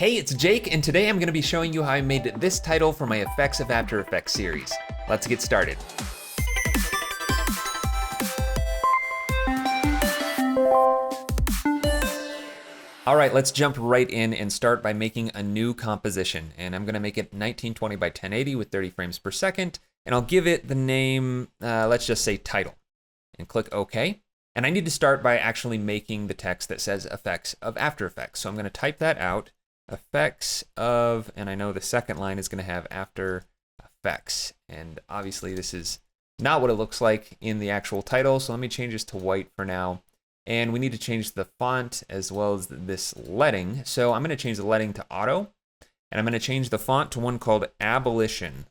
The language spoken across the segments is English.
Hey, it's Jake, and today I'm going to be showing you how I made this title for my Effects of After Effects series. Let's get started. All right, let's jump right in and start by making a new composition. And I'm going to make it 1920 by 1080 with 30 frames per second. And I'll give it the name, let's just say title. And click OK. And I need to start by actually making the text that says Effects of After Effects. So I'm going to type that out. Effects of, and I know the second line is going to have After Effects. And obviously this is not what it looks like in the actual title. So let me change this to white for now. And we need to change the font as well as this leading. So I'm going to change the leading to auto. And I'm going to change the font to one called Abolition.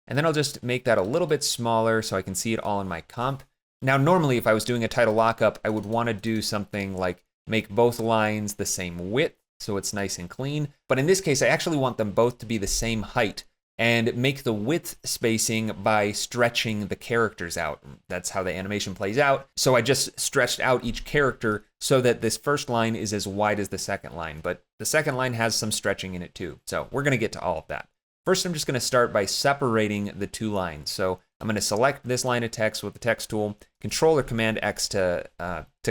And then I'll just make that a little bit smaller so I can see it all in my comp. Now, normally if I was doing a title lockup, I would want to do something like make both lines the same width so it's nice and clean. But in this case, I actually want them both to be the same height and make the width spacing by stretching the characters out. That's how the animation plays out. So I just stretched out each character so that this first line is as wide as the second line, but the second line has some stretching in it too. So we're gonna get to all of that. First, I'm just gonna start by separating the two lines. So I'm gonna select this line of text with the text tool, Control or Command X to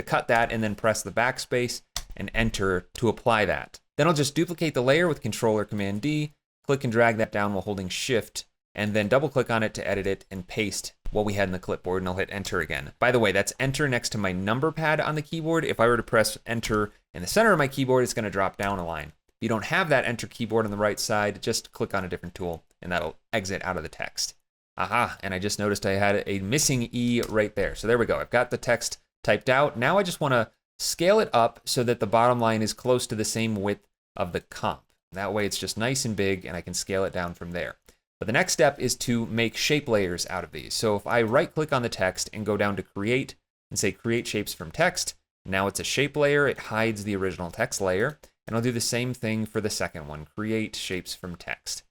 cut that, and then press the backspace and Enter to apply that. Then I'll just duplicate the layer with Control or Command D, click and drag that down while holding Shift, and then double click on it to edit it and paste what we had in the clipboard, and I'll hit Enter again. By the way, that's Enter next to my number pad on the keyboard. If I were to press Enter in the center of my keyboard, it's gonna drop down a line. If you don't have that Enter keyboard on the right side, just click on a different tool and that'll exit out of the text. Aha, and I just noticed I had a missing E right there. So there we go, I've got the text typed out. Now I just wanna scale it up so that the bottom line is close to the same width of the comp. That way it's just nice and big and I can scale it down from there. But the next step is to make shape layers out of these. So if I right click on the text and go down to Create and say Create Shapes from Text, now it's a shape layer, it hides the original text layer. And I'll do the same thing for the second one, Create Shapes from Text.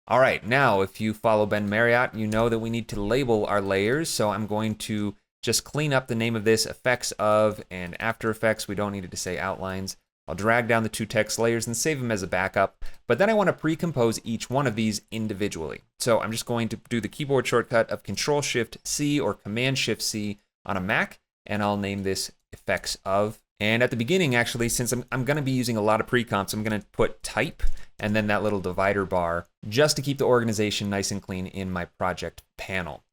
All right, now if you follow Ben Marriott, you know that we need to label our layers. So I'm going to just clean up the name of this, Effects of, and After Effects. We don't need it to say outlines. I'll drag down the two text layers and save them as a backup, but then I want to pre-compose each one of these individually. So I'm just going to do the keyboard shortcut of Control-Shift-C or Command-Shift-C on a Mac, and I'll name this Effects of. And at the beginning, actually, since I'm going to be using a lot of pre-comps, I'm going to put Type and then that little divider bar just to keep the organization nice and clean in my project panel.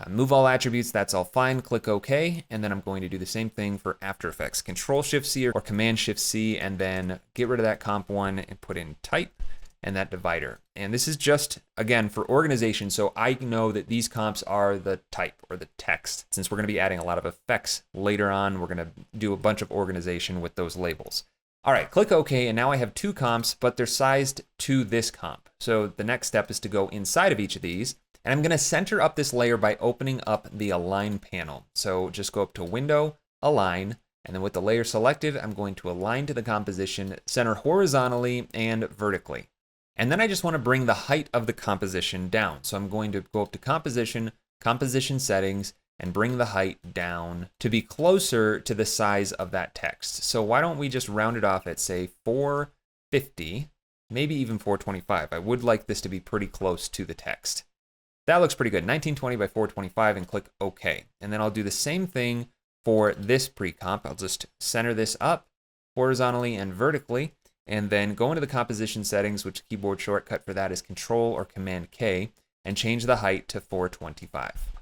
Move all attributes, that's all fine, click OK, and then I'm going to do the same thing for After Effects. Control-Shift-C or Command-Shift-C, and then get rid of that comp one and put in Type and that divider. And this is just, again, for organization, so I know that these comps are the type or the text. Since we're going to be adding a lot of effects later on, we're going to do a bunch of organization with those labels. All right, click OK, and now I have two comps, but they're sized to this comp. So the next step is to go inside of each of these. And I'm going to center up this layer by opening up the Align panel. So just go up to Window, Align, and then with the layer selected, I'm going to align to the composition, center horizontally and vertically. And then I just want to bring the height of the composition down. So I'm going to go up to Composition, Composition Settings, and bring the height down to be closer to the size of that text. So why don't we just round it off at, say, 450, maybe even 425. I would like this to be pretty close to the text. That looks pretty good, 1920 by 425, and click OK. And then I'll do the same thing for this pre-comp. I'll just center this up horizontally and vertically, and then go into the composition settings, which keyboard shortcut for that is Control or Command K, and change the height to 425.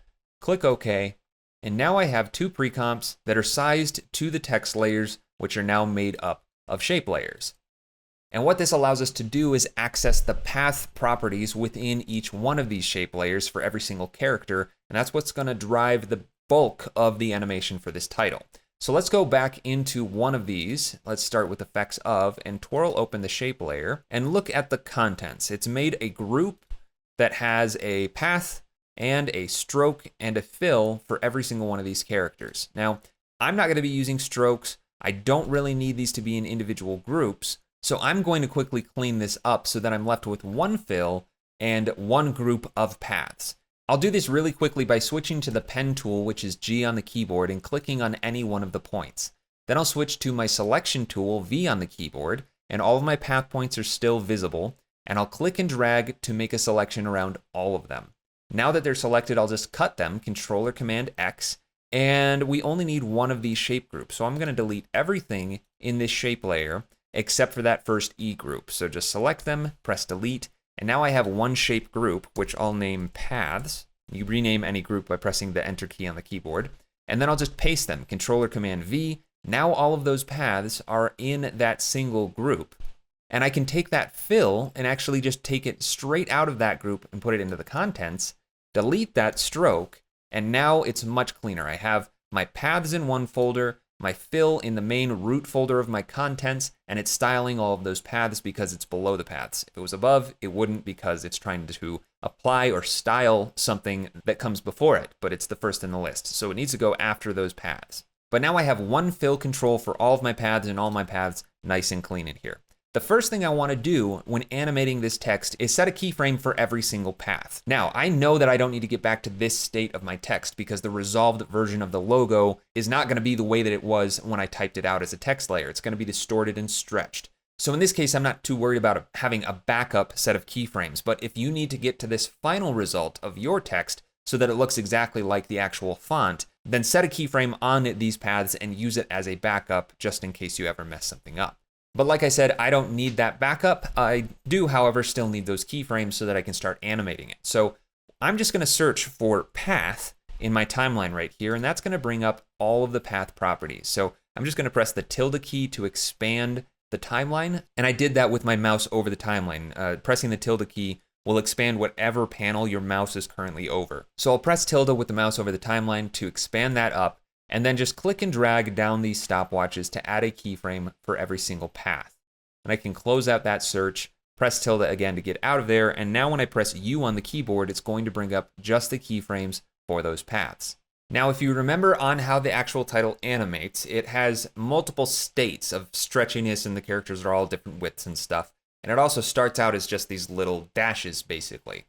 Click OK, and now I have two pre-comps that are sized to the text layers, which are now made up of shape layers. And what this allows us to do is access the path properties within each one of these shape layers for every single character, and that's what's going to drive the bulk of the animation for this title. So let's go back into one of these. Let's start with Effects of, and twirl open the shape layer, and look at the contents. It's made a group that has a path and a stroke and a fill for every single one of these characters. Now, I'm not going to be using strokes. I don't really need these to be in individual groups. So I'm going to quickly clean this up so that I'm left with one fill and one group of paths. I'll do this really quickly by switching to the pen tool, which is G on the keyboard, and clicking on any one of the points. Then I'll switch to my selection tool, V on the keyboard, and all of my path points are still visible, and I'll click and drag to make a selection around all of them. Now that they're selected, I'll just cut them, Control or Command X, and we only need one of these shape groups. So I'm going to delete everything in this shape layer except for that first E group. So just select them, press delete, and now I have one shape group, which I'll name paths. You rename any group by pressing the Enter key on the keyboard, and then I'll just paste them, Control or Command V. Now all of those paths are in that single group. And I can take that fill and actually just take it straight out of that group and put it into the contents, delete that stroke, and now it's much cleaner. I have my paths in one folder, my fill in the main root folder of my contents, and it's styling all of those paths because it's below the paths. If it was above, it wouldn't, because it's trying to apply or style something that comes before it, but it's the first in the list. So it needs to go after those paths. But now I have one fill control for all of my paths, and all my paths nice and clean in here. The first thing I want to do when animating this text is set a keyframe for every single path. Now, I know that I don't need to get back to this state of my text because the resolved version of the logo is not going to be the way that it was when I typed it out as a text layer. It's going to be distorted and stretched. So in this case, I'm not too worried about having a backup set of keyframes. But if you need to get to this final result of your text so that it looks exactly like the actual font, then set a keyframe on these paths and use it as a backup just in case you ever mess something up. But like I said, I don't need that backup. I do, however, still need those keyframes so that I can start animating it. So I'm just going to search for path in my timeline right here, and that's going to bring up all of the path properties. So I'm just going to press the tilde key to expand the timeline, and I did that with my mouse over the timeline. Pressing the tilde key will expand whatever panel your mouse is currently over. So I'll press tilde with the mouse over the timeline to expand that up, and then just click and drag down these stopwatches to add a keyframe for every single path. And I can close out that search, press tilde again to get out of there, and now when I press U on the keyboard, it's going to bring up just the keyframes for those paths. Now, if you remember on how the actual title animates, it has multiple states of stretchiness, and the characters are all different widths and stuff. And it also starts out as just these little dashes, basically.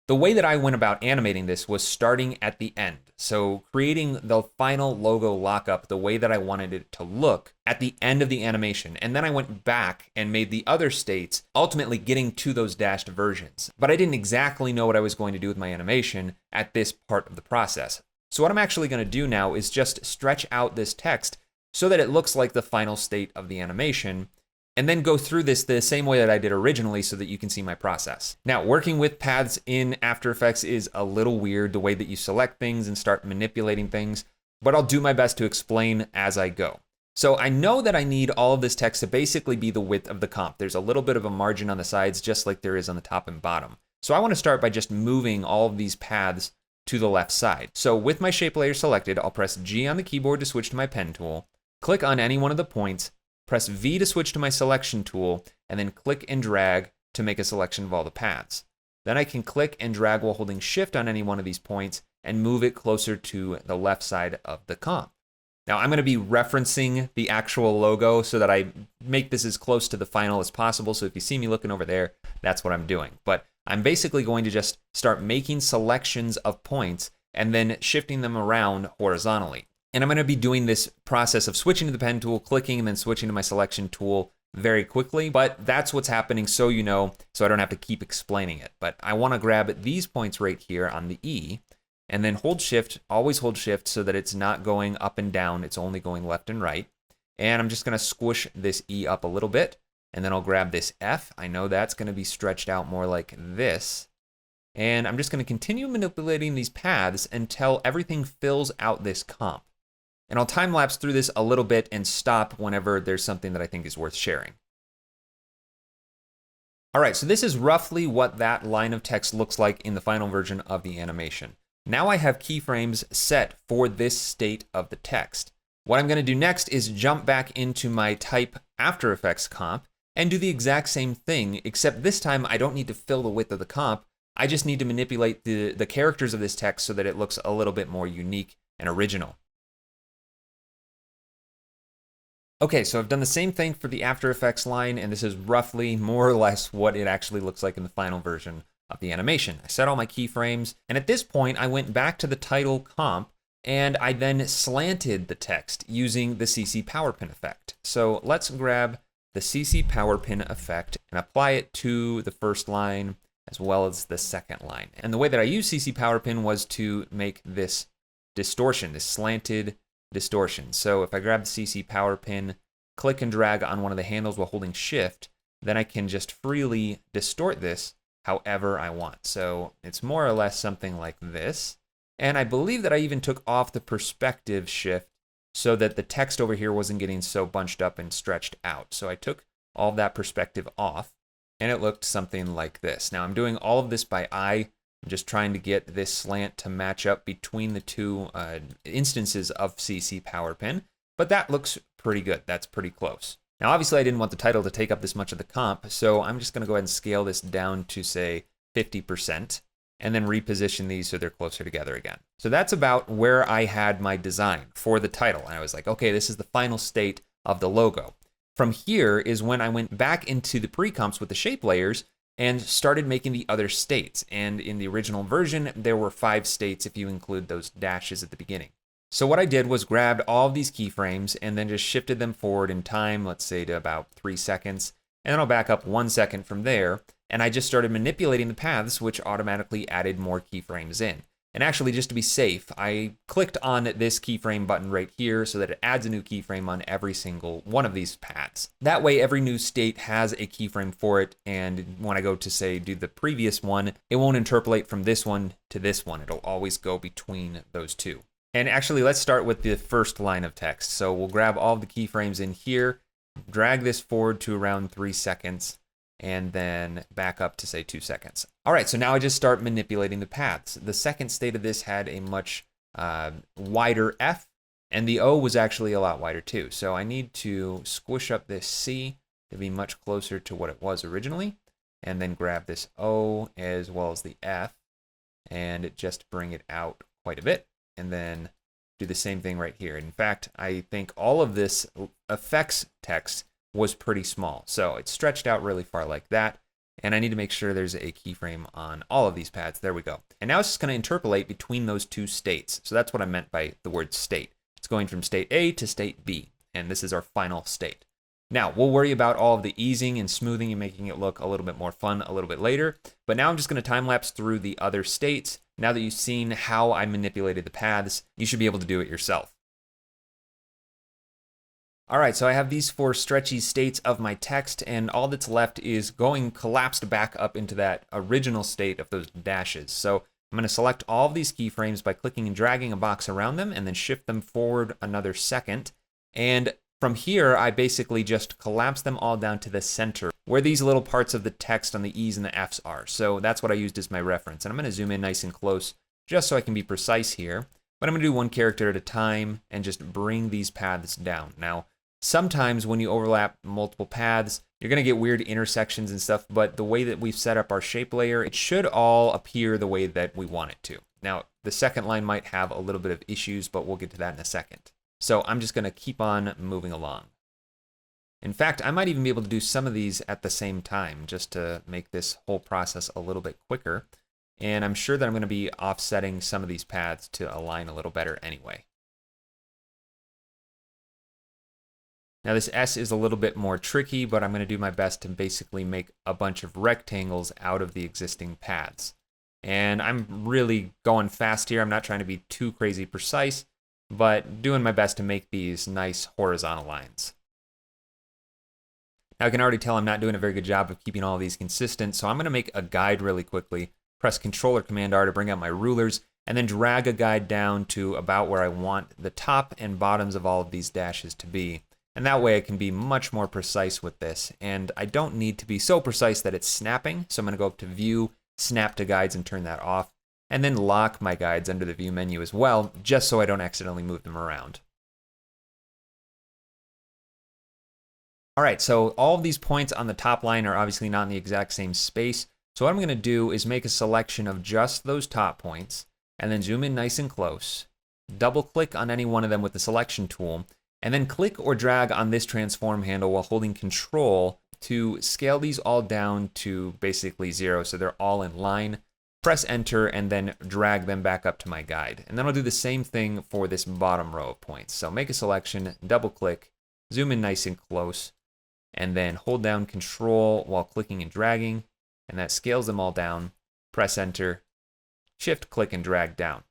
The way that I went about animating this was starting at the end. So creating the final logo lockup the way that I wanted it to look at the end of the animation. And then I went back and made the other states, ultimately getting to those dashed versions. But I didn't exactly know what I was going to do with my animation at this part of the process. So what I'm actually going to do now is just stretch out this text so that it looks like the final state of the animation, and then go through this the same way that I did originally so that you can see my process. Now, working with paths in After Effects is a little weird, the way that you select things and start manipulating things, but I'll do my best to explain as I go. So I know that I need all of this text to basically be the width of the comp. There's a little bit of a margin on the sides, just like there is on the top and bottom. So I want to start by just moving all of these paths to the left side. So with my shape layer selected, I'll press G on the keyboard to switch to my pen tool, click on any one of the points, press V to switch to my selection tool, and then click and drag to make a selection of all the paths. Then I can click and drag while holding Shift on any one of these points and move it closer to the left side of the comp. Now I'm going to be referencing the actual logo so that I make this as close to the final as possible. So if you see me looking over there, that's what I'm doing. But I'm basically going to just start making selections of points and then shifting them around horizontally. And I'm going to be doing this process of switching to the pen tool, clicking, and then switching to my selection tool very quickly. But that's what's happening, so you know, so I don't have to keep explaining it. But I want to grab these points right here on the E, and then hold Shift, always hold Shift so that it's not going up and down, it's only going left and right. And I'm just going to squish this E up a little bit, and then I'll grab this F. I know that's going to be stretched out more like this. And I'm just going to continue manipulating these paths until everything fills out this comp. And I'll time lapse through this a little bit and stop whenever there's something that I think is worth sharing. All right, so this is roughly what that line of text looks like in the final version of the animation. Now I have keyframes set for this state of the text. What I'm going to do next is jump back into my type After Effects comp and do the exact same thing, except this time I don't need to fill the width of the comp. I just need to manipulate the characters of this text so that it looks a little bit more unique and original. Okay, so I've done the same thing for the After Effects line, and this is roughly more or less what it actually looks like in the final version of the animation. I set all my keyframes, and at this point I went back to the title comp, and I then slanted the text using the CC power pin effect. So let's grab the CC power pin effect and apply it to the first line as well as the second line. And the way that I use CC power pin was to make this distortion, this slanted distortion. So if I grab the CC power pin, click and drag on one of the handles while holding shift, then I can just freely distort this however I want. So it's more or less something like this. And I believe that I even took off the perspective shift so that the text over here wasn't getting so bunched up and stretched out. So I took all of that perspective off and it looked something like this. Now I'm doing all of this by eye. I'm just trying to get this slant to match up between the two instances of CC power pin, but that looks pretty good. That's pretty close. Now obviously I didn't want the title to take up this much of the comp, so I'm just gonna go ahead and scale this down to say 50%. And then reposition these so they're closer together again. So that's about where I had my design for the title. And I was like, okay, this is the final state of the logo. From here is when I went back into the pre-comps with the shape layers and started making the other states. And in the original version, there were 5 states if you include those dashes at the beginning. So what I did was grabbed all of these keyframes and then just shifted them forward in time, let's say to about 3 seconds. And then I'll back up 1 second from there. And I just started manipulating the paths, which automatically added more keyframes in. And actually, just to be safe, I clicked on this keyframe button right here so that it adds a new keyframe on every single one of these paths. That way, every new state has a keyframe for it. And when I go to, say, do the previous one, it won't interpolate from this one to this one. It'll always go between those two. And actually, let's start with the first line of text. So we'll grab all the keyframes in here, drag this forward to around 3 seconds, and then back up to say 2 seconds. All right, so now I just start manipulating the paths. The second state of this had a much wider F, and the O was actually a lot wider too. So I need to squish up this C to be much closer to what it was originally, and then grab this O as well as the F, and just bring it out quite a bit, and then do the same thing right here. In fact, I think all of this effects text was pretty small. So it's stretched out really far like that. And I need to make sure there's a keyframe on all of these paths. There we go. And now it's just going to interpolate between those two states. So that's what I meant by the word state. It's going from state A to state B. And this is our final state. Now, we'll worry about all of the easing and smoothing and making it look a little bit more fun a little bit later. But now I'm just going to time lapse through the other states. Now that you've seen how I manipulated the paths, you should be able to do it yourself. All right, so I have these 4 stretchy states of my text, and all that's left is going collapsed back up into that original state of those dashes. So I'm going to select all of these keyframes by clicking and dragging a box around them, and then shift them forward another second. And from here, I basically just collapse them all down to the center, where these little parts of the text on the E's and the F's are. So that's what I used as my reference. And I'm going to zoom in nice and close, just so I can be precise here. But I'm going to do one character at a time and just bring these paths down. Now, sometimes when you overlap multiple paths, you're going to get weird intersections and stuff, but the way that we've set up our shape layer, it should all appear the way that we want it to. Now, the second line might have a little bit of issues, but we'll get to that in a second. So I'm just going to keep on moving along. In fact, I might even be able to do some of these at the same time, just to make this whole process a little bit quicker. And I'm sure that I'm going to be offsetting some of these paths to align a little better anyway. Now this S is a little bit more tricky, but I'm going to do my best to basically make a bunch of rectangles out of the existing paths. And I'm really going fast here. I'm not trying to be too crazy precise, but doing my best to make these nice horizontal lines. Now I can already tell I'm not doing a very good job of keeping all of these consistent, so I'm going to make a guide really quickly, press Ctrl or Command R to bring out my rulers, and then drag a guide down to about where I want the top and bottoms of all of these dashes to be. And that way I can be much more precise with this. And I don't need to be so precise that it's snapping. So I'm going to go up to View, Snap to Guides, and turn that off. And then lock my guides under the View menu as well, just so I don't accidentally move them around. All right, so all of these points on the top line are obviously not in the exact same space. So what I'm going to do is make a selection of just those top points, and then zoom in nice and close. Double click on any one of them with the selection tool, and then click or drag on this transform handle while holding Control to scale these all down to basically 0 so they're all in line. Press Enter and then drag them back up to my guide. And then I'll do the same thing for this bottom row of points. So make a selection, double click, zoom in nice and close, and then hold down Control while clicking and dragging, and that scales them all down. Press Enter, Shift, click, and drag down.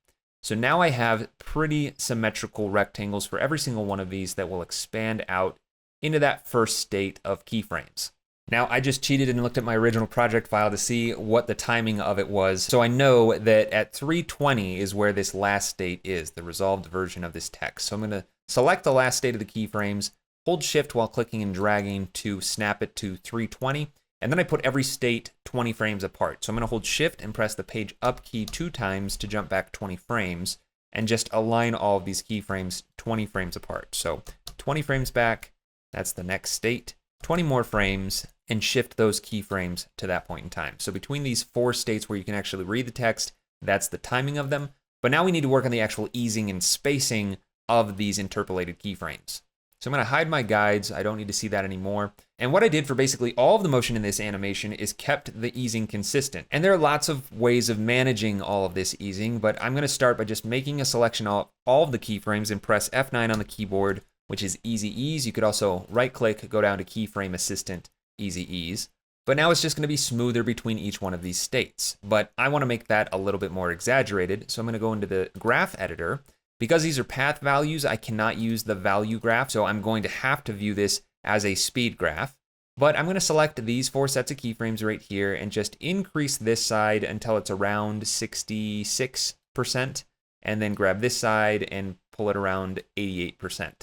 So now I have pretty symmetrical rectangles for every single one of these that will expand out into that first state of keyframes. Now, I just cheated and looked at my original project file to see what the timing of it was. So I know that at 320 is where this last state is, the resolved version of this text. So I'm going to select the last state of the keyframes, hold Shift while clicking and dragging to snap it to 320, and then I put every state 20 frames apart. So I'm going to hold Shift and press the page up key 2 times to jump back 20 frames, and just align all of these keyframes 20 frames apart. So 20 frames back, that's the next state, 20 more frames, and shift those keyframes to that point in time. So between these 4 states where you can actually read the text, that's the timing of them. But now we need to work on the actual easing and spacing of these interpolated keyframes. So I'm going to hide my guides. I don't need to see that anymore. And what I did for basically all of the motion in this animation is kept the easing consistent. And there are lots of ways of managing all of this easing, but I'm going to start by just making a selection of all of the keyframes and press F9 on the keyboard, which is Easy Ease. You could also right click, go down to Keyframe Assistant, Easy Ease. But now it's just going to be smoother between each one of these states. But I want to make that a little bit more exaggerated. So I'm going to go into the graph editor. Because these are path values, I cannot use the value graph. So I'm going to have to view this as a speed graph. But I'm going to select these 4 sets of keyframes right here and just increase this side until it's around 66%. And then grab this side and pull it around 88%.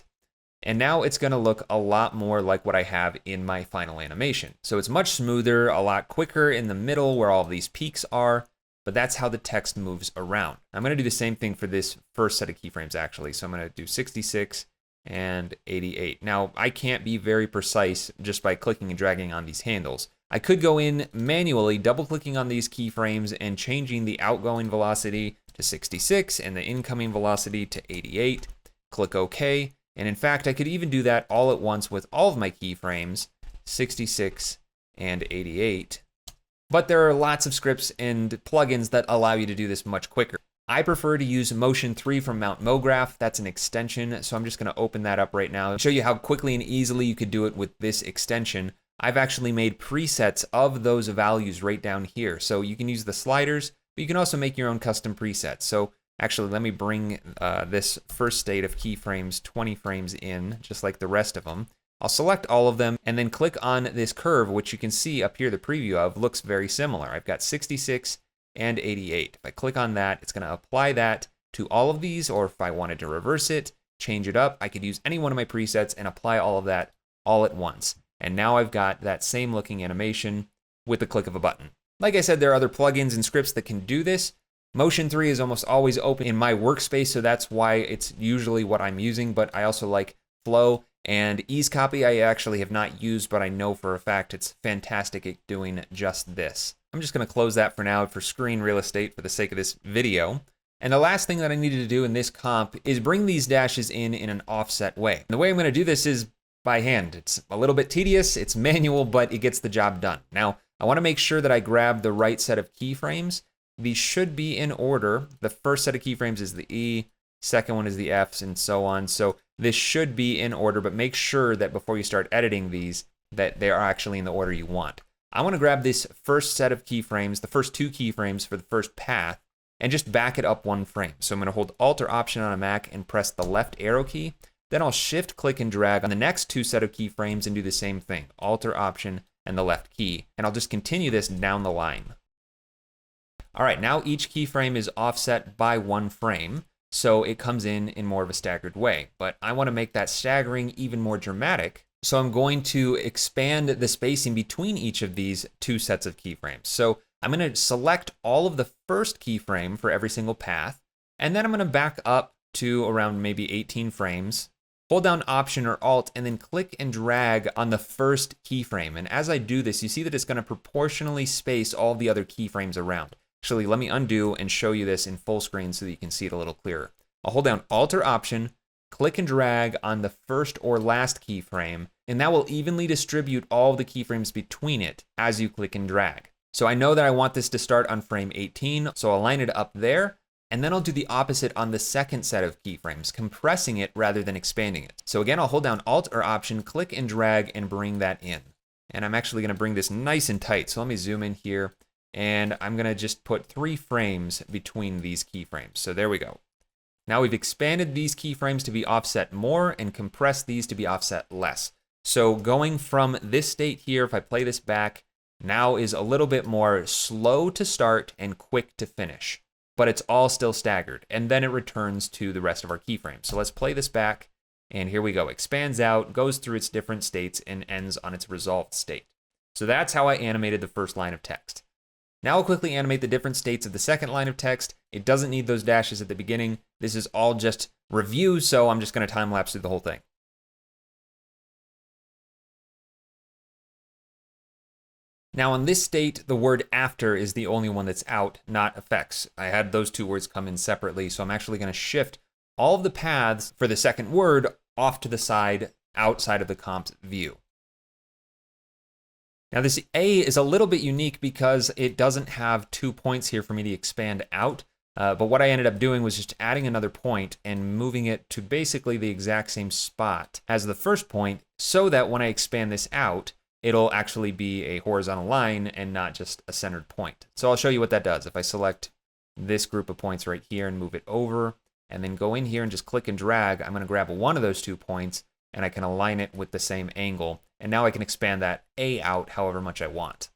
And now it's going to look a lot more like what I have in my final animation. So it's much smoother, a lot quicker in the middle where all of these peaks are, but that's how the text moves around. I'm going to do the same thing for this first set of keyframes actually. So I'm going to do 66 and 88. Now I can't be very precise just by clicking and dragging on these handles. I could go in manually, double clicking on these keyframes and changing the outgoing velocity to 66 and the incoming velocity to 88. Click OK. And in fact, I could even do that all at once with all of my keyframes, 66 and 88. But there are lots of scripts and plugins that allow you to do this much quicker. I prefer to use Motion 3 from Mount MoGraph. That's an extension, so I'm just going to open that up right now and show you how quickly and easily you could do it with this extension. I've actually made presets of those values right down here. So you can use the sliders, but you can also make your own custom presets. So actually, let me bring this first state of keyframes 20 frames in, just like the rest of them. I'll select all of them and then click on this curve, which you can see up here, the preview of looks very similar. I've got 66 and 88. If I click on that, it's going to apply that to all of these, or if I wanted to reverse it, change it up, I could use any one of my presets and apply all of that all at once. And now I've got that same looking animation with the click of a button. Like I said, there are other plugins and scripts that can do this. Motion 3 is almost always open in my workspace, so that's why it's usually what I'm using, but I also like Flow and Ease Copy. I actually have not used, but I know for a fact it's fantastic at doing just this. I'm just going to close that for now for screen real estate for the sake of this video. And the last thing that I needed to do in this comp is bring these dashes in an offset way. And the way I'm going to do this is by hand. It's a little bit tedious, it's manual, but it gets the job done. Now, I want to make sure that I grab the right set of keyframes. These should be in order. The first set of keyframes is the E, second one is the Fs, and so on. So this should be in order, but make sure that before you start editing these, that they are actually in the order you want. I want to grab this first set of keyframes, the first 2 keyframes for the first path, and just back it up 1 frame. So I'm going to hold Alt or Option on a Mac and press the left arrow key. Then I'll Shift, click, and drag on the next 2 set of keyframes and do the same thing, Alt or Option and the left key. And I'll just continue this down the line. All right, now each keyframe is offset by 1 frame, so it comes in more of a staggered way. But I want to make that staggering even more dramatic, so I'm going to expand the spacing between each of these 2 sets of keyframes. So I'm going to select all of the first keyframe for every single path, and then I'm going to back up to around maybe 18 frames, hold down Option or Alt, and then click and drag on the first keyframe. And as I do this, you see that it's going to proportionally space all the other keyframes around. Actually, let me undo and show you this in full screen so that you can see it a little clearer. I'll hold down Alt or Option, click and drag on the first or last keyframe, and that will evenly distribute all the keyframes between it as you click and drag. So I know that I want this to start on frame 18, so I'll line it up there, And then I'll do the opposite on the second set of keyframes, compressing it rather than expanding it. So again, I'll hold down Alt or Option, click and drag, and bring that in. And I'm actually gonna bring this nice and tight. So let me zoom in here, and I'm gonna just put 3 frames between these keyframes. So there we go. Now we've expanded these keyframes to be offset more and compressed these to be offset less. So going from this state here, if I play this back, now is a little bit more slow to start and quick to finish, but it's all still staggered. And then it returns to the rest of our keyframes. So let's play this back, and here we go. Expands out, goes through its different states, and ends on its resolved state. So that's how I animated the first line of text. Now I'll quickly animate the different states of the second line of text. It doesn't need those dashes at the beginning. This is all just review, so I'm just gonna time lapse through the whole thing. Now on this state, the word after is the only one that's out, not effects. I had those 2 words come in separately, so I'm actually gonna shift all of the paths for the second word off to the side, outside of the comp's view. Now this A is a little bit unique because it doesn't have 2 points here for me to expand out, but what I ended up doing was just adding another point and moving it to basically the exact same spot as the first point, so that when I expand this out, it'll actually be a horizontal line and not just a centered point. So I'll show you what that does. If I select this group of points right here and move it over, and then go in here and just click and drag, I'm gonna grab one of those 2 points, and I can align it with the same angle. And now I can expand that A out however much I want.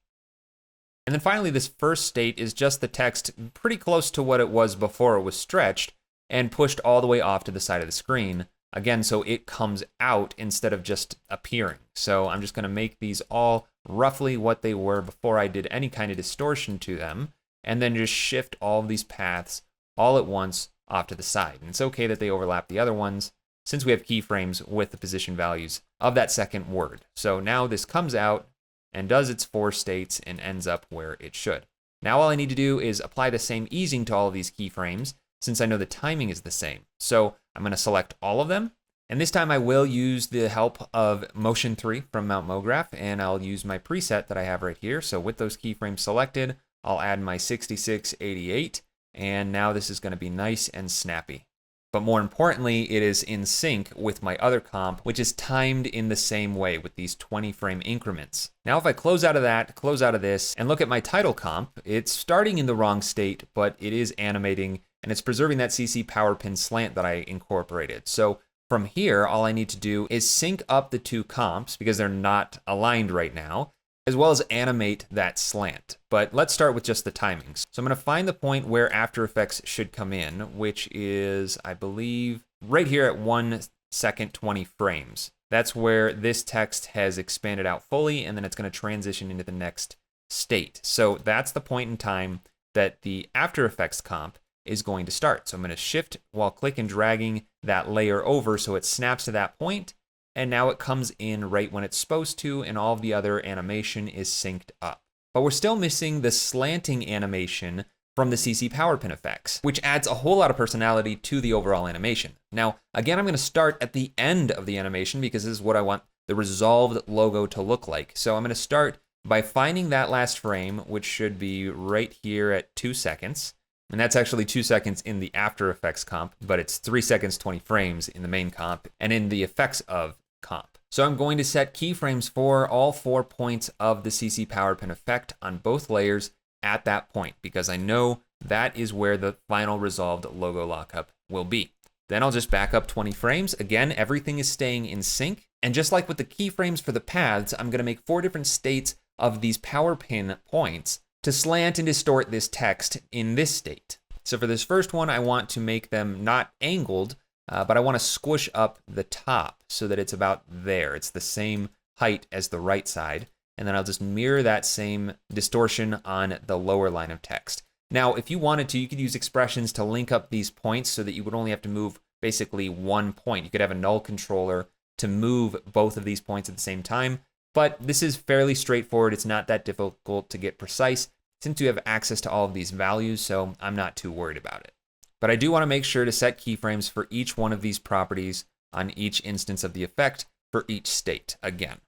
And then finally, this first state is just the text pretty close to what it was before it was stretched and pushed all the way off to the side of the screen. Again, so it comes out instead of just appearing. So I'm just gonna make these all roughly what they were before I did any kind of distortion to them, and then just shift all of these paths all at once off to the side. And it's okay that they overlap the other ones, since we have keyframes with the position values of that second word. So now this comes out and does its 4 states and ends up where it should. Now all I need to do is apply the same easing to all of these keyframes, since I know the timing is the same. So I'm gonna select all of them, and this time I will use the help of Motion 3 from Mount MoGraph, and I'll use my preset that I have right here. So with those keyframes selected, I'll add my 6688, and now this is gonna be nice and snappy. But more importantly, it is in sync with my other comp, which is timed in the same way with these 20 frame increments. Now, if I close out of that, close out of this, and look at my title comp, it's starting in the wrong state, but it is animating, and it's preserving that CC power pin slant that I incorporated. So from here, all I need to do is sync up the 2 comps because they're not aligned right now, as well as animate that slant. But let's start with just the timings. So I'm gonna find the point where After Effects should come in, which is, I believe, right here at 1 second, 20 frames. That's where this text has expanded out fully, and then it's gonna transition into the next state. So that's the point in time that the After Effects comp is going to start. So I'm gonna shift while click and dragging that layer over so it snaps to that point, and now it comes in right when it's supposed to, and all of the other animation is synced up. But we're still missing the slanting animation from the CC power pin effects, which adds a whole lot of personality to the overall animation. Now, again, I'm gonna start at the end of the animation because this is what I want the resolved logo to look like. So I'm gonna start by finding that last frame, which should be right here at 2 seconds. And that's actually 2 seconds in the After Effects comp, but it's 3 seconds, 20 frames in the main comp and in the effects of comp. So I'm going to set keyframes for all 4 points of the CC power pin effect on both layers at that point, because I know that is where the final resolved logo lockup will be. Then I'll just back up 20 frames. Again, everything is staying in sync. And just like with the keyframes for the paths, I'm gonna make 4 different states of these power pin points to slant and distort this text in this state. So for this first one, I want to make them not angled, but I want to squish up the top so that it's about there. It's the same height as the right side. And then I'll just mirror that same distortion on the lower line of text. Now, if you wanted to, you could use expressions to link up these points so that you would only have to move basically 1 point. You could have a null controller to move both of these points at the same time. But this is fairly straightforward. It's not that difficult to get precise since you have access to all of these values, so I'm not too worried about it. But I do want to make sure to set keyframes for each one of these properties on each instance of the effect for each state again.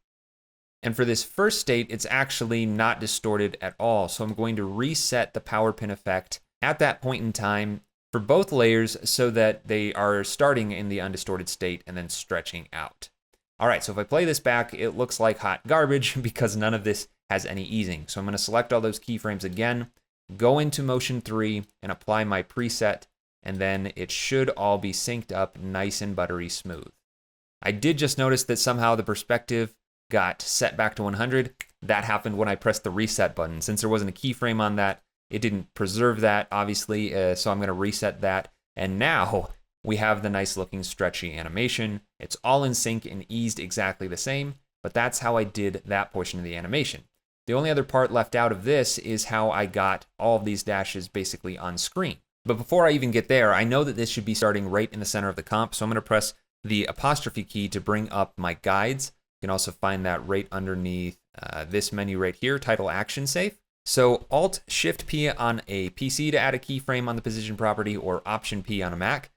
And for this first state, it's actually not distorted at all. So I'm going to reset the power pin effect at that point in time for both layers so that they are starting in the undistorted state and then stretching out. All right, so if I play this back, it looks like hot garbage because none of this has any easing. So I'm going to select all those keyframes again, go into Motion 3 and apply my preset, and then it should all be synced up nice and buttery smooth. I did just notice that somehow the perspective got set back to 100. That happened when I pressed the reset button. Since there wasn't a keyframe on that, it didn't preserve that, obviously, so I'm going to reset that. And now we have the nice looking stretchy animation. It's all in sync and eased exactly the same, but that's how I did that portion of the animation. The only other part left out of this is how I got all of these dashes basically on screen. But before I even get there, I know that this should be starting right in the center of the comp, so I'm going to press the apostrophe key to bring up my guides. You can also find that right underneath this menu right here, Title Action Safe. So Alt-Shift-P on a PC to add a keyframe on the position property, or Option-P on a Mac.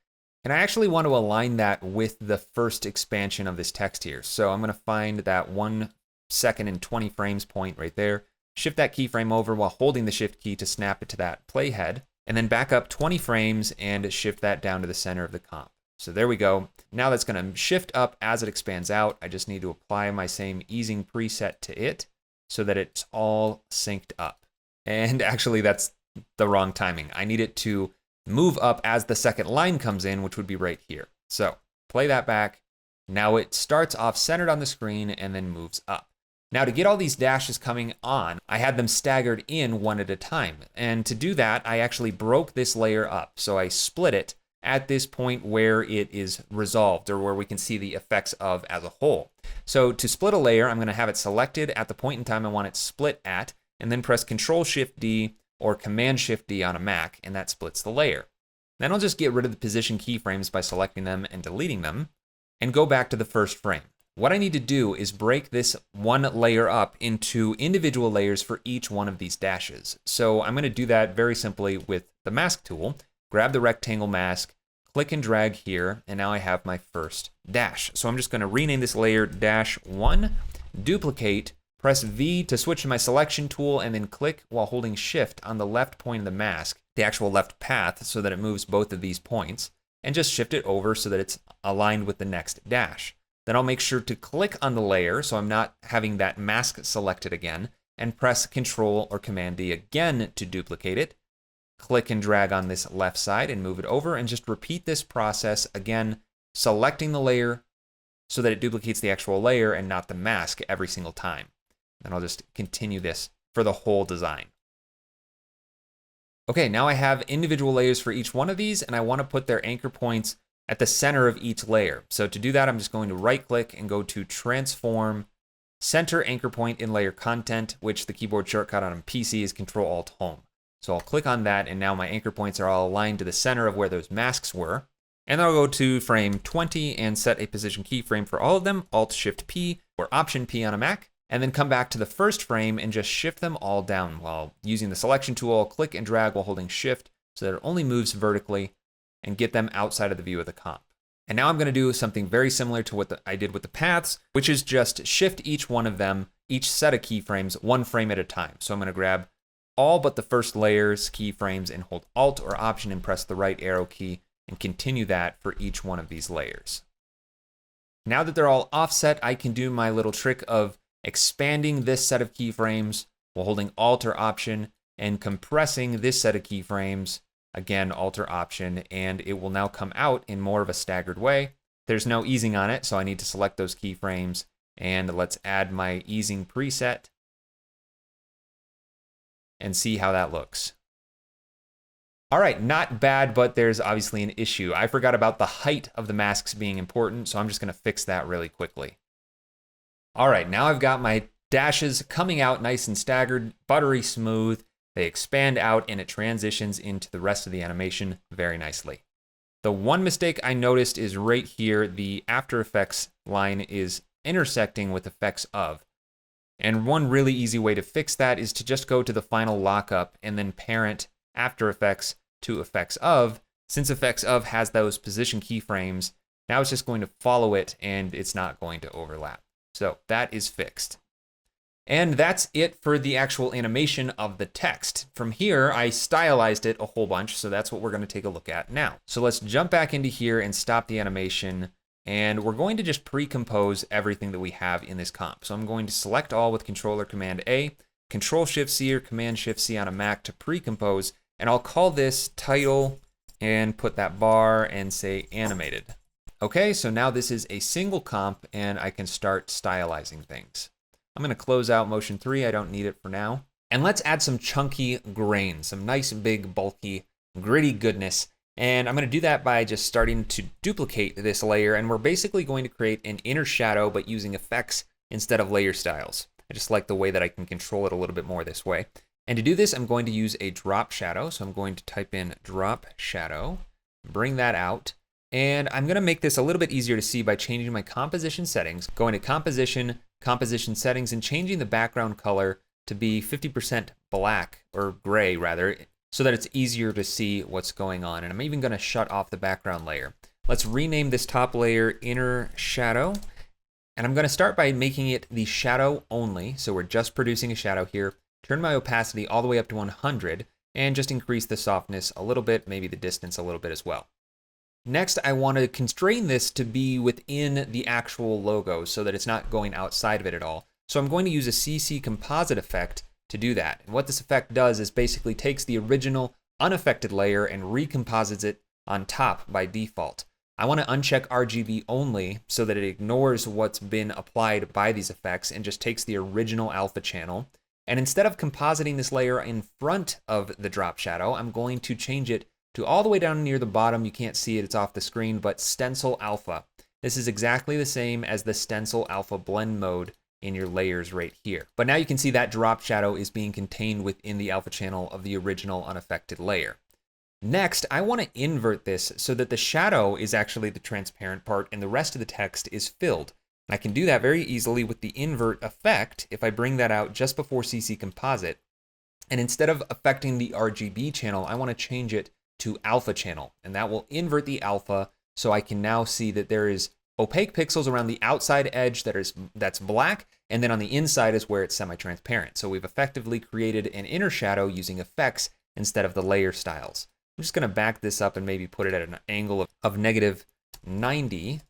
And I actually want to align that with the first expansion of this text here. So I'm going to find that 1 second and 20 frames point right there, shift that keyframe over while holding the Shift key to snap it to that playhead, and then back up 20 frames and shift that down to the center of the comp. So there we go. Now that's going to shift up as it expands out. I just need to apply my same easing preset to it so that it's all synced up. And actually that's the wrong timing. I need it to move up as the second line comes in, which would be right here. So play that back. Now it starts off centered on the screen and then moves up. Now to get all these dashes coming on, I had them staggered in one at a time. And to do that, I actually broke this layer up. So I split it at this point where it is resolved, or where we can see the effects of as a whole. So to split a layer, I'm going to have it selected at the point in time I want it split at, and then press Control-Shift-D or Command-Shift-D on a Mac, and that splits the layer. Then I'll just get rid of the position keyframes by selecting them and deleting them, and go back to the first frame. What I need to do is break this one layer up into individual layers for each one of these dashes. So I'm going to do that very simply with the Mask tool. Grab the rectangle mask, click and drag here, and now I have my first dash. So I'm just going to rename this layer Dash 1, duplicate, press V to switch to my selection tool, and then click while holding Shift on the left point of the mask, the actual left path, so that it moves both of these points, and just shift it over so that it's aligned with the next dash. Then I'll make sure to click on the layer so I'm not having that mask selected again, and press Control or Command D again to duplicate it. Click and drag on this left side and move it over, and just repeat this process again, selecting the layer so that it duplicates the actual layer and not the mask every single time. And I'll just continue this for the whole design. Okay, now I have individual layers for each one of these, and I want to put their anchor points at the center of each layer. So to do that, I'm just going to right click and go to Transform, Center Anchor Point in Layer Content, which the keyboard shortcut on a PC is Control-Alt-Home. So I'll click on that, and now my anchor points are all aligned to the center of where those masks were. And then I'll go to frame 20 and set a position keyframe for all of them, Alt-Shift-P or Option-P on a Mac, and then come back to the first frame and just shift them all down while using the selection tool. I'll click and drag while holding Shift so that it only moves vertically, and get them outside of the view of the comp. And now I'm going to do something very similar to what I did with the paths, which is just shift each one of them, each set of keyframes, one frame at a time. So I'm going to grab all but the first layer's keyframes and hold Alt or Option and press the right arrow key and continue that for each one of these layers. Now that they're all offset, I can do my little trick of expanding this set of keyframes while holding Alt or Option and compressing this set of keyframes, again Alt or Option, and it will now come out in more of a staggered way. There's no easing on it, so I need to select those keyframes, and let's add my easing preset and see how that looks. All right, not bad, but there's obviously an issue. I forgot about the height of the masks being important, so I'm just going to fix that really quickly. All right, now I've got my dashes coming out nice and staggered, buttery smooth. They expand out and it transitions into the rest of the animation very nicely. The one mistake I noticed is right here, the After Effects line is intersecting with effects of. And one really easy way to fix that is to just go to the final lockup and then parent After Effects to effects of. Since effects of has those position keyframes, now it's just going to follow it and it's not going to overlap. So that is fixed. And that's it for the actual animation of the text. From here, I stylized it a whole bunch, so that's what we're going to take a look at now. So let's jump back into here and stop the animation, and we're going to just pre-compose everything that we have in this comp. So I'm going to select all with Control or Command A, Control-Shift-C or Command-Shift-C on a Mac to pre-compose, and I'll call this title and put that bar and say animated. Okay, so now this is a single comp, and I can start stylizing things. I'm going to close out Motion 3. I don't need it for now. And let's add some chunky grain, some nice, big, bulky, gritty goodness. And I'm going to do that by just starting to duplicate this layer. And we're basically going to create an inner shadow, but using effects instead of layer styles. I just like the way that I can control it a little bit more this way. And to do this, I'm going to use a drop shadow. So I'm going to type in drop shadow, bring that out. And I'm going to make this a little bit easier to see by changing my composition settings, going to composition settings, and changing the background color to be 50% black, or gray rather, so that it's easier to see what's going on. And I'm even going to shut off the background layer. Let's rename this top layer Inner Shadow. And I'm going to start by making it the shadow only. So we're just producing a shadow here. Turn my opacity all the way up to 100 and just increase the softness a little bit, maybe the distance a little bit as well. Next, I want to constrain this to be within the actual logo so that it's not going outside of it at all. So I'm going to use a CC composite effect to do that. And what this effect does is basically takes the original unaffected layer and recomposites it on top by default. I want to uncheck RGB only so that it ignores what's been applied by these effects and just takes the original alpha channel. And instead of compositing this layer in front of the drop shadow, I'm going to change it to all the way down near the bottom. You can't see it, it's off the screen, but stencil alpha. This is exactly the same as the stencil alpha blend mode in your layers right here. But now you can see that drop shadow is being contained within the alpha channel of the original unaffected layer. Next, I want to invert this so that the shadow is actually the transparent part and the rest of the text is filled. And I can do that very easily with the invert effect if I bring that out just before CC Composite. And instead of affecting the RGB channel, I want to change it to alpha channel, and that will invert the alpha, so I can now see that there is opaque pixels around the outside edge that's black, and then on the inside is where it's semi-transparent. So we've effectively created an inner shadow using effects instead of the layer styles. I'm just going to back this up and maybe put it at an angle of negative 90,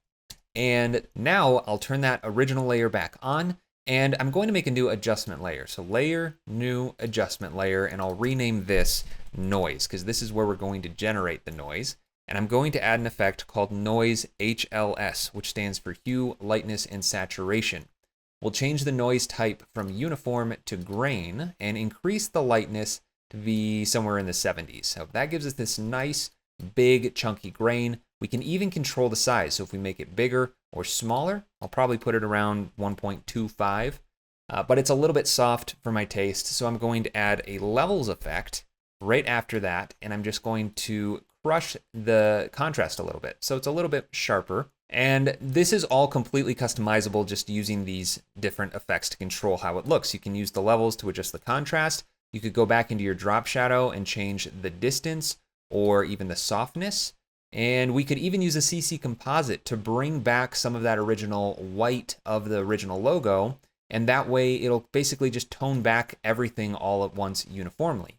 and now I'll turn that original layer back on, and I'm going to make a new adjustment layer. So layer, new adjustment layer, and I'll rename this noise, because this is where we're going to generate the noise. And I'm going to add an effect called noise HLS, which stands for hue, lightness, and saturation. We'll change the noise type from uniform to grain and increase the lightness to be somewhere in the 70s. So that gives us this nice, big, chunky grain. We can even control the size. So if we make it bigger or smaller, I'll probably put it around 1.25, but it's a little bit soft for my taste. So I'm going to add a levels effect right after that, and I'm just going to crush the contrast a little bit. So it's a little bit sharper. And this is all completely customizable just using these different effects to control how it looks. You can use the levels to adjust the contrast. You could go back into your drop shadow and change the distance or even the softness. And we could even use a CC composite to bring back some of that original white of the original logo. And that way it'll basically just tone back everything all at once uniformly.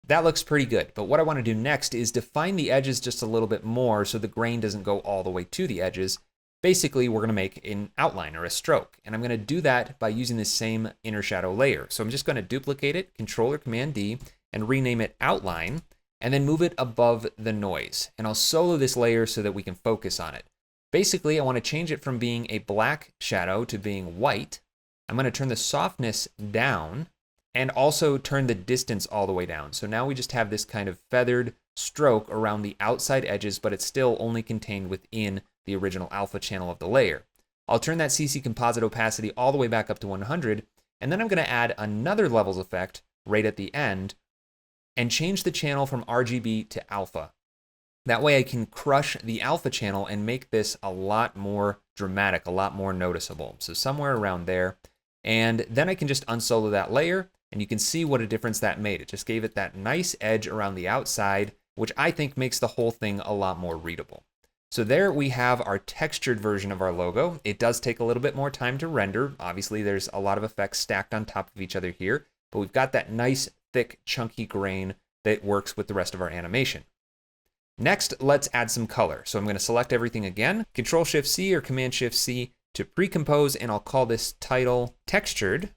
That looks pretty good, but what I want to do next is define the edges just a little bit more so the grain doesn't go all the way to the edges. Basically, we're going to make an outline or a stroke, and I'm going to do that by using the same inner shadow layer. So I'm just going to duplicate it, Control or Command D, and rename it outline, and then move it above the noise. And I'll solo this layer so that we can focus on it. Basically, I want to change it from being a black shadow to being white. I'm going to turn the softness down, and also turn the distance all the way down. So now we just have this kind of feathered stroke around the outside edges, but it's still only contained within the original alpha channel of the layer. I'll turn that CC composite opacity all the way back up to 100, and then I'm going to add another levels effect right at the end and change the channel from RGB to alpha. That way I can crush the alpha channel and make this a lot more dramatic, a lot more noticeable. So somewhere around there. And then I can just unsolo that layer, and you can see what a difference that made. It just gave it that nice edge around the outside, which I think makes the whole thing a lot more readable. So there we have our textured version of our logo. It does take a little bit more time to render. Obviously, there's a lot of effects stacked on top of each other here, but we've got that nice, thick, chunky grain that works with the rest of our animation. Next, let's add some color. So I'm going to select everything again, Control-Shift-C or Command-Shift-C to pre-compose, and I'll call this title textured.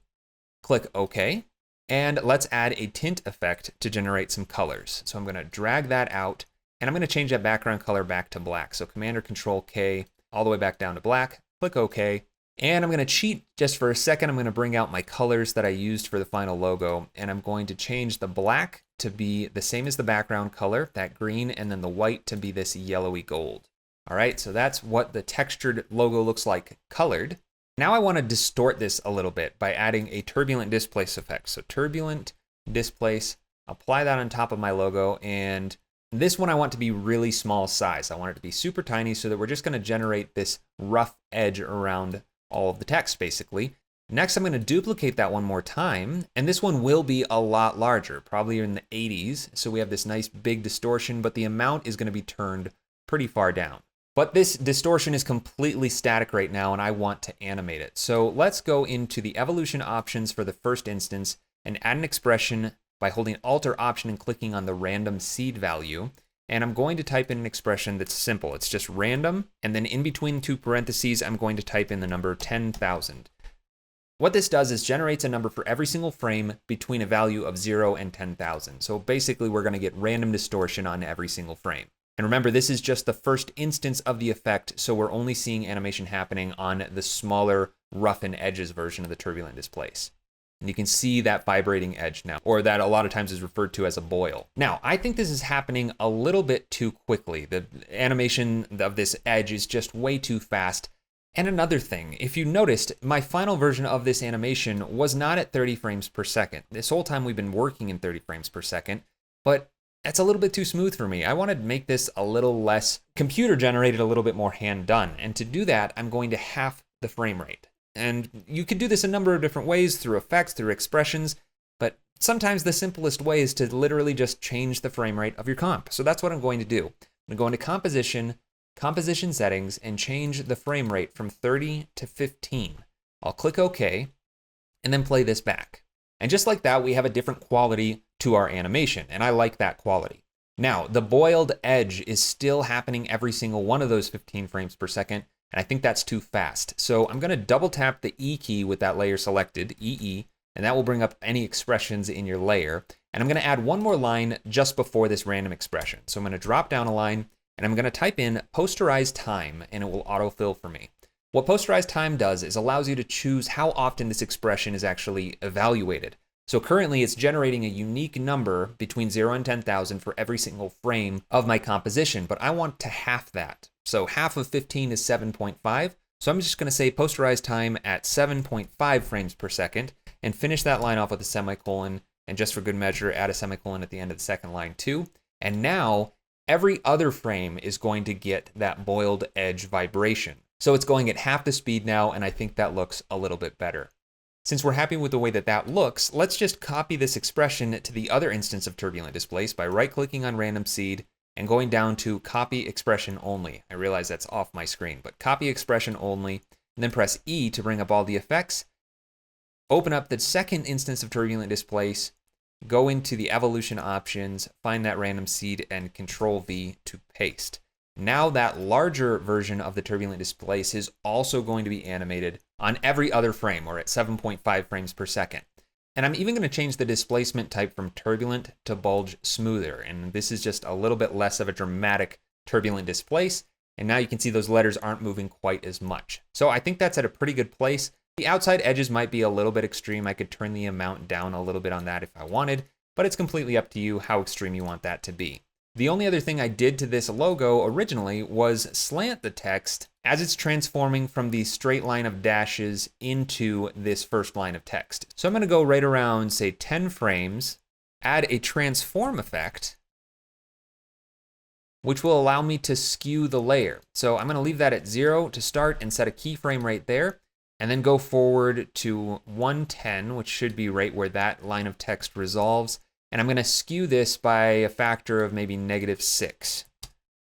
Click OK. And let's add a tint effect to generate some colors. So I'm going to drag that out, and I'm going to change that background color back to black. So Command or Control K all the way back down to black. Click OK. And I'm going to cheat just for a second. I'm going to bring out my colors that I used for the final logo, and I'm going to change the black to be the same as the background color, that green, and then the white to be this yellowy gold. All right, so that's what the textured logo looks like colored. Now I want to distort this a little bit by adding a Turbulent Displace effect. So Turbulent Displace, apply that on top of my logo, and this one I want to be really small size. I want it to be super tiny so that we're just going to generate this rough edge around all of the text, basically. Next, I'm going to duplicate that one more time, and this one will be a lot larger, probably in the 80s. So we have this nice big distortion, but the amount is going to be turned pretty far down. But this distortion is completely static right now, and I want to animate it. So let's go into the evolution options for the first instance and add an expression by holding Alt or Option and clicking on the random seed value. And I'm going to type in an expression that's simple. It's just random, and then in between two parentheses, I'm going to type in the number 10,000. What this does is generates a number for every single frame between a value of 0 and 10,000. So basically, we're going to get random distortion on every single frame. And remember, this is just the first instance of the effect, so we're only seeing animation happening on the smaller roughen edges version of the Turbulent Displace. And you can see that vibrating edge now, or that a lot of times is referred to as a boil. Now, I think this is happening a little bit too quickly. The animation of this edge is just way too fast. And another thing, if you noticed, my final version of this animation was not at 30 frames per second. This whole time we've been working in 30 frames per second, but that's a little bit too smooth for me. I wanted to make this a little less computer generated, a little bit more hand done. And to do that, I'm going to half the frame rate. And you could do this a number of different ways, through effects, through expressions, but sometimes the simplest way is to literally just change the frame rate of your comp. So that's what I'm going to do. I'm going to go into Composition Settings, and change the frame rate from 30 to 15. I'll click OK, and then play this back. And just like that, we have a different quality to our animation, and I like that quality. Now, the boiled edge is still happening every single one of those 15 frames per second, and I think that's too fast. So I'm going to double tap the E key with that layer selected, EE, and that will bring up any expressions in your layer. And I'm going to add one more line just before this random expression. So I'm going to drop down a line, and I'm going to type in posterize time, and it will autofill for me. What posterize time does is allows you to choose how often this expression is actually evaluated. So currently it's generating a unique number between 0 and 10,000 for every single frame of my composition, but I want to half that. So half of 15 is 7.5. So I'm just going to say posterize time at 7.5 frames per second and finish that line off with a semicolon. And just for good measure, add a semicolon at the end of the second line too. And now every other frame is going to get that boiled edge vibration. So it's going at half the speed now, and I think that looks a little bit better. Since we're happy with the way that that looks, let's just copy this expression to the other instance of Turbulent Displace by right-clicking on Random Seed and going down to Copy Expression Only. I realize that's off my screen, but Copy Expression Only, and then press E to bring up all the effects. Open up the second instance of Turbulent Displace, go into the evolution options, find that random seed, and Control V to paste. Now that larger version of the Turbulent Displace is also going to be animated on every other frame, or at 7.5 frames per second. And I'm even going to change the displacement type from turbulent to bulge smoother. And this is just a little bit less of a dramatic turbulent displace. And now you can see those letters aren't moving quite as much. So I think that's at a pretty good place. The outside edges might be a little bit extreme. I could turn the amount down a little bit on that if I wanted, but it's completely up to you how extreme you want that to be. The only other thing I did to this logo originally was slant the text as it's transforming from the straight line of dashes into this first line of text. So I'm going to go right around, say 10 frames, add a transform effect, which will allow me to skew the layer. So I'm going to leave that at 0 to start and set a keyframe right there, and then go forward to 110, which should be right where that line of text resolves. And I'm going to skew this by a factor of maybe -6.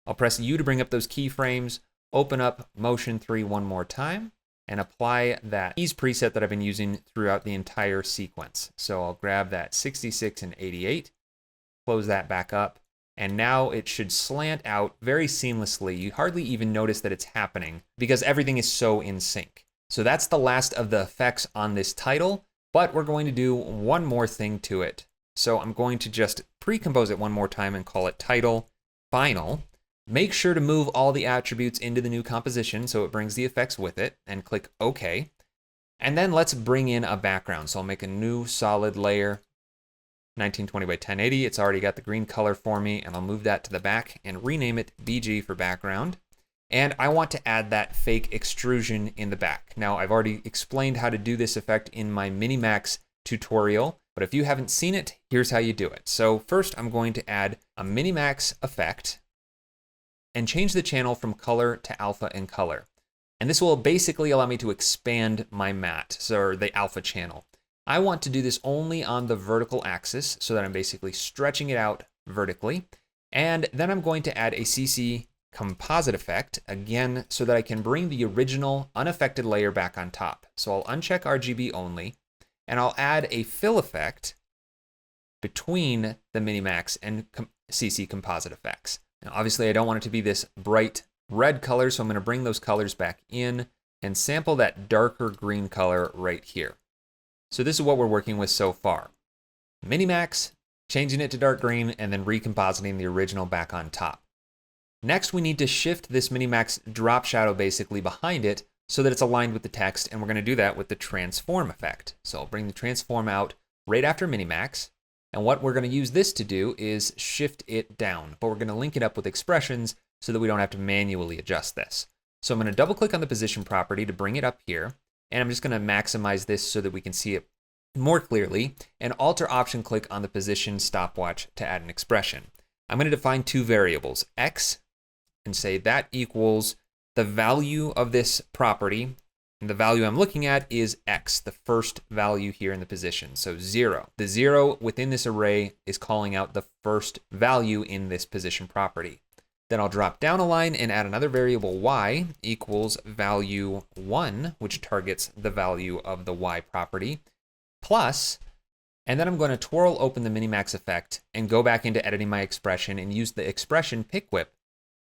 I'll press U to bring up those keyframes, open up Motion 3 one more time, and apply that ease preset that I've been using throughout the entire sequence. So I'll grab that 66 and 88, close that back up, and now it should slant out very seamlessly. You hardly even notice that it's happening because everything is so in sync. So that's the last of the effects on this title, but we're going to do one more thing to it. So I'm going to just pre-compose it one more time and call it title final. Make sure to move all the attributes into the new composition so it brings the effects with it, and click OK. And then let's bring in a background. So I'll make a new solid layer, 1920 by 1080. It's already got the green color for me, and I'll move that to the back and rename it BG for background. And I want to add that fake extrusion in the back. Now, I've already explained how to do this effect in my Minimax tutorial, but if you haven't seen it, here's how you do it. So first, I'm going to add a Minimax effect and change the channel from color to alpha in color. And this will basically allow me to expand my matte, so the alpha channel. I want to do this only on the vertical axis so that I'm basically stretching it out vertically. And then I'm going to add a CC composite effect, again, so that I can bring the original unaffected layer back on top. So I'll uncheck RGB only, and I'll add a fill effect between the Minimax and CC composite effects. Now, obviously, I don't want it to be this bright red color, so I'm going to bring those colors back in and sample that darker green color right here. So this is what we're working with so far. Minimax, changing it to dark green, and then recompositing the original back on top. Next, we need to shift this Minimax drop shadow basically behind it so that it's aligned with the text, and we're going to do that with the transform effect. So I'll bring the transform out right after Minimax. And what we're going to use this to do is shift it down, but we're going to link it up with expressions so that we don't have to manually adjust this. So I'm going to double click on the position property to bring it up here, and I'm just going to maximize this so that we can see it more clearly, and Alt or Option click on the position stopwatch to add an expression. I'm going to define two variables, X, and say that equals the value of this property. And the value I'm looking at is X, the first value here in the position, so 0. The 0 within this array is calling out the first value in this position property. Then I'll drop down a line and add another variable Y equals value 1, which targets the value of the Y property, plus, and then I'm going to twirl open the Minimax effect and go back into editing my expression and use the expression pick whip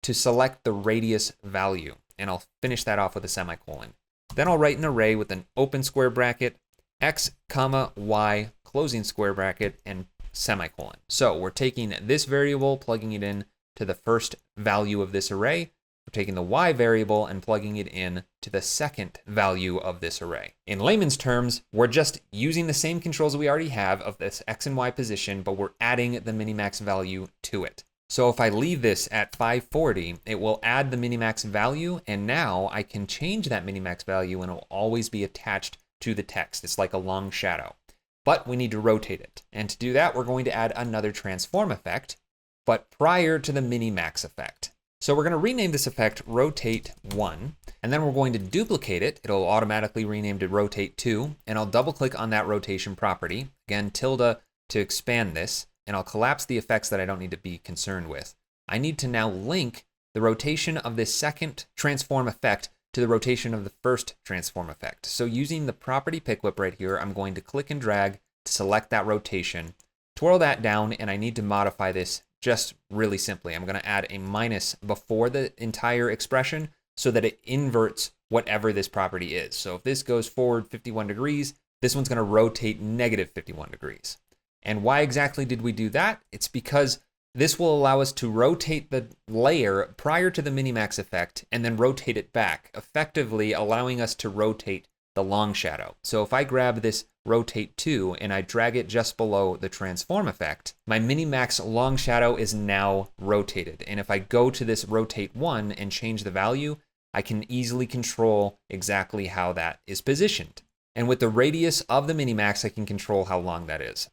to select the radius value. And I'll finish that off with a semicolon. Then I'll write an array with an open square bracket, X, comma, Y, closing square bracket, and semicolon. So we're taking this variable, plugging it in to the first value of this array. We're taking the Y variable and plugging it in to the second value of this array. In layman's terms, we're just using the same controls we already have of this X and Y position, but we're adding the Minimax value to it. So if I leave this at 540, it will add the Minimax value, and now I can change that Minimax value and it will always be attached to the text. It's like a long shadow. But we need to rotate it. And to do that, we're going to add another transform effect, but prior to the Minimax effect. So we're going to rename this effect Rotate 1, and then we're going to duplicate it. It'll automatically rename to Rotate 2, and I'll double click on that rotation property. Again, tilde to expand this. And I'll collapse the effects that I don't need to be concerned with. I need to now link the rotation of this second transform effect to the rotation of the first transform effect. So using the property pick whip right here, I'm going to click and drag to select that rotation, twirl that down, and I need to modify this just really simply. I'm going to add a minus before the entire expression so that it inverts whatever this property is. So if this goes forward 51 degrees, this one's going to rotate negative 51 degrees. And why exactly did we do that? It's because this will allow us to rotate the layer prior to the Minimax effect and then rotate it back, effectively allowing us to rotate the long shadow. So if I grab this Rotate 2 and I drag it just below the transform effect, my Minimax long shadow is now rotated. And if I go to this Rotate 1 and change the value, I can easily control exactly how that is positioned. And with the radius of the Minimax, I can control how long that is.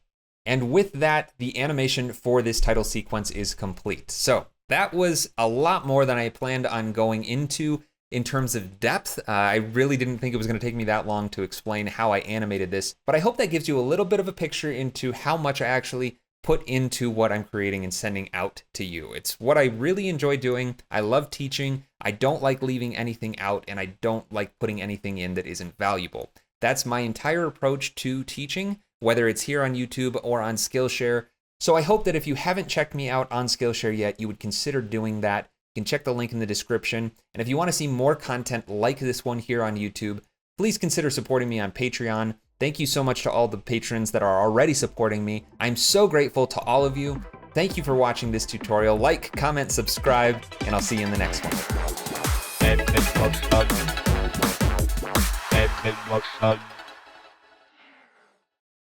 And with that, the animation for this title sequence is complete. So that was a lot more than I planned on going into in terms of depth. I really didn't think it was going to take me that long to explain how I animated this, but I hope that gives you a little bit of a picture into how much I actually put into what I'm creating and sending out to you. It's what I really enjoy doing. I love teaching. I don't like leaving anything out, and I don't like putting anything in that isn't valuable. That's my entire approach to teaching, whether it's here on YouTube or on Skillshare. So I hope that if you haven't checked me out on Skillshare yet, you would consider doing that. You can check the link in the description. And if you want to see more content like this one here on YouTube, please consider supporting me on Patreon. Thank you so much to all the patrons that are already supporting me. I'm so grateful to all of you. Thank you for watching this tutorial. Like, comment, subscribe, and I'll see you in the next one.